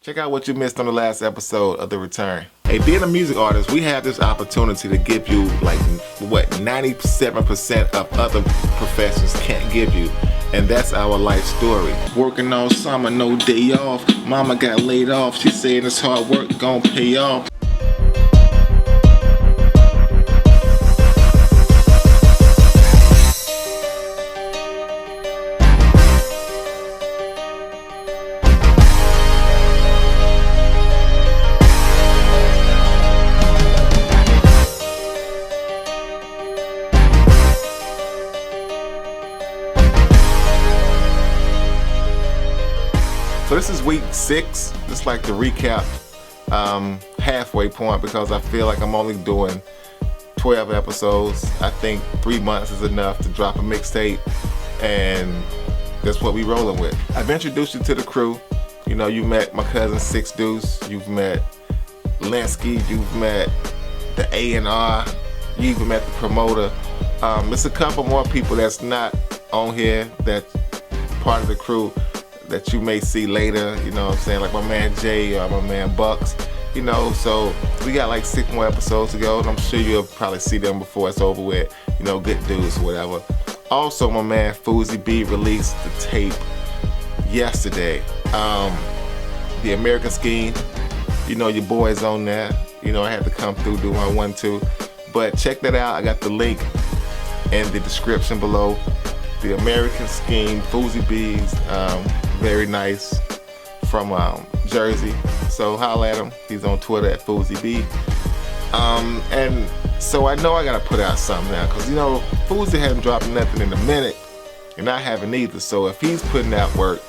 Check out what you missed on the last episode of The Return. Hey, being a music artist, we have this opportunity to give you like what 97% of other professions can't give you. And that's our life story. Working all summer, no day off. Mama got laid off. She said this hard work gon' pay off. So this is week 6. Just like to recap halfway point because I feel like I'm only doing 12 episodes. I think 3 months is enough to drop a mixtape, and that's what we rolling with. I've introduced you to the crew. You know, you met my cousin Six Deuce. You've met Linsky. You've met the A&R. You even met the promoter. There's a couple more people that's not on here that's part of the crew that you may see later, you know what I'm saying, like my man Jay or my man Bucks, you know, so we got like 6 more episodes to go, and I'm sure you'll probably see them before it's over with, you know, good dudes or whatever. Also, my man Fuze B released the tape yesterday, The American Scheme. You know, your boy's on there, you know, I had to come through, do my 1-2, but check that out. I got the link in the description below. The American Scheme, Fuze B's, very nice, from Jersey. So holla at him. He's on Twitter at Fuze B. And so I know I gotta put out something now, cause you know Fuze hasn't dropped nothing in a minute, and I haven't either. So if he's putting out work,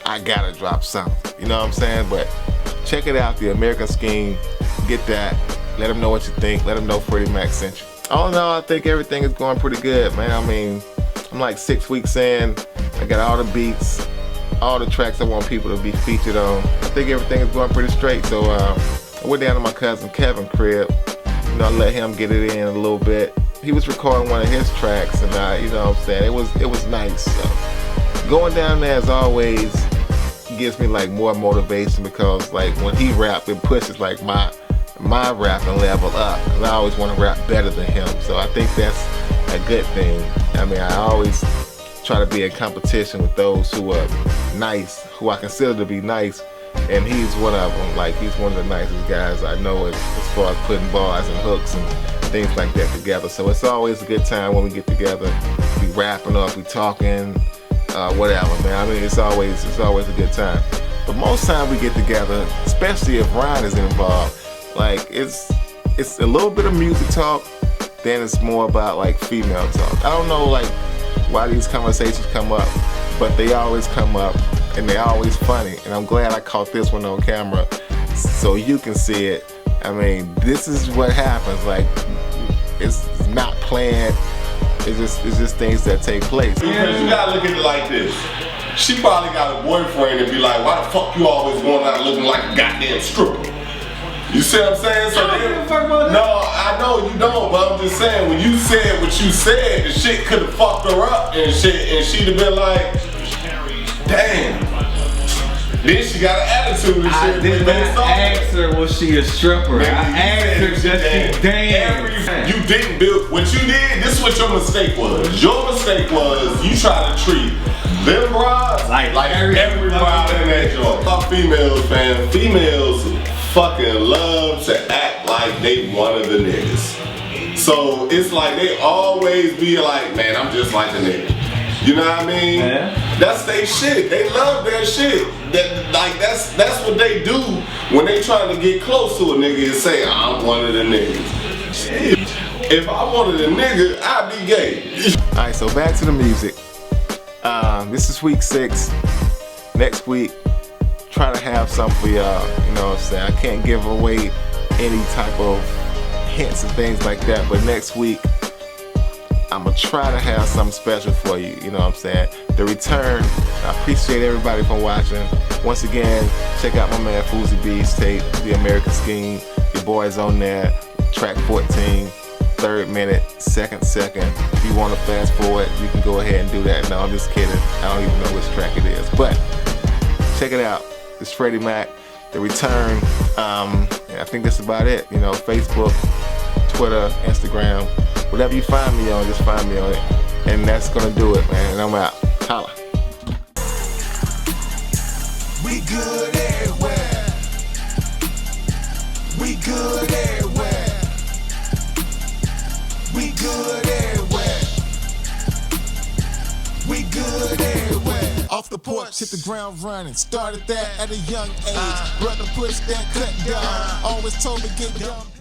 I gotta drop something. You know what I'm saying? But check it out, The American Scheme. Get that. Let him know what you think. Let him know Freddie Mac sent you. All in all, I think everything is going pretty good, man. I mean, I'm like 6 weeks in. I got all the beats, all the tracks I want people to be featured on. I think everything is going pretty straight. So I went down to my cousin Kevin's crib. You know, I let him get it in a little bit. He was recording one of his tracks, and you know what I'm saying, it was nice. So going down there as always gives me like more motivation, because like when he rap, it pushes like my rapping level up. And I always want to rap better than him. So I think that's a good thing. I mean, I always try to be in competition with those who are nice, who I consider to be nice, and he's one of them. Like, he's one of the nicest guys I know as far as putting bars and hooks and things like that together. So it's always a good time when we get together. We rapping up, we talking, whatever, man. I mean, it's always a good time. But most time we get together, especially if Ryan is involved, like it's a little bit of music talk, then it's more about like female talk. I don't know like why these conversations come up, but they always come up, and they're always funny. And I'm glad I caught this one on camera so you can see it. I mean, this is what happens. Like, it's not planned. It's just things that take place. Because you gotta look at it like this. She probably got a boyfriend and be like, why the fuck you always going out looking like a goddamn stripper? You see what I'm saying? So no, I know you don't, but I'm just saying, when you said what you said, the shit could have fucked her up and shit, and she'd have been like, damn. Then she got an attitude and shit. I did not ask her, was she a stripper? I asked her, just she damn. You didn't build, what you did, this is what your mistake was. Your mistake was, you tried to treat them brides like every bride in that joint. Fuck females, fam. Females fucking love to act like they one of the niggas. So it's like they always be like, man, I'm just like the nigga. You know what I mean? Yeah. That's their shit. They love their shit. That's what they do when they trying to get close to a nigga and say, I'm one of the niggas. Shit. If I wanted a nigga, I'd be gay. Alright, so back to the music. This is week 6. Next week, try to have something for y'all. You know what I'm saying? I can't give away any type of hints and things like that, but next week I'm gonna try to have something special for you. You know what I'm saying? The Return. I appreciate everybody for watching. Once again, check out my man Fuze B's tape, The American Scheme. Your boy's on there. Track 14, 3rd minute, 2nd second. If you want to fast forward, you can go ahead and do that. No, I'm just kidding. I don't even know which track it is, but check it out. It's Freddie Mac. the return. I think that's about it. You know, Facebook, Twitter, Instagram, whatever you find me on, just find me on it. And that's gonna do it, man. And I'm out. Holla. We good everywhere. We good everywhere. We good everywhere. We good everywhere. Off the porch, hit the ground running. Started that at a young age. Brother pushed that cut down. Always told me get down.